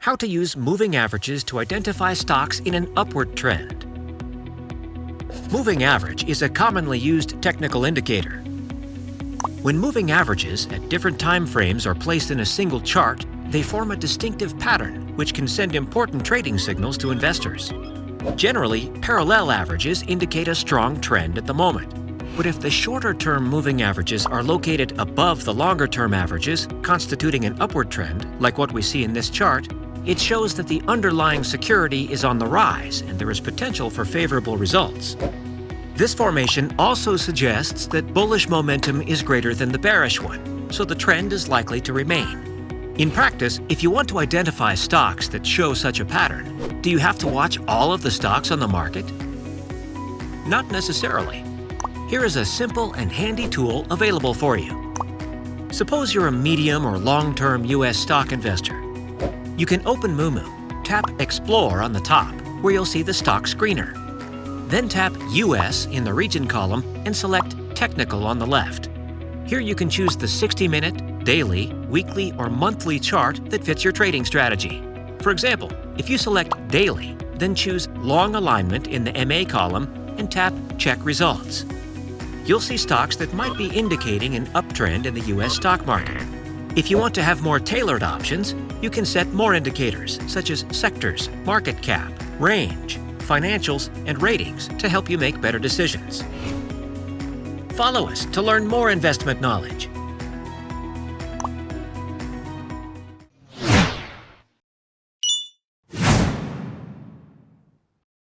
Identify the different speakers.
Speaker 1: how to use moving averages to identify stocks in an upward trend. Moving average is a commonly used technical indicator. When moving averages at different time frames are placed in a single chart, they form a distinctive pattern which can send important trading signals to investors. Generally, parallel averages indicate a strong trend at the moment. But if the shorter-term moving averages are located above the longer-term averages, constituting an upward trend, like what we see in this chart, it shows that the underlying security is on the rise and there is potential for favorable results. This formation also suggests that bullish momentum is greater than the bearish one, so the trend is likely to remain. In practice, if you want to identify stocks that show such a pattern, do you have to watch all of the stocks on the market? Not necessarily. Here is a simple and handy tool available for you. Suppose you're a medium or long-term US stock investor. You can open Moomoo, tap Explore on the top, where you'll see the stock screener. Then tap US in the region column and select Technical on the left. Here you can choose the 60-minute, daily, weekly, or monthly chart that fits your trading strategy. For example, if you select Daily, then choose Long Alignment in the MA column and tap Check Results. You'll see stocks that might be indicating an uptrend in the US stock market. If you want to have more tailored options, you can set more indicators such as sectors, market cap, range, financials, and ratings to help you make better decisions. Follow us to learn more investment knowledge.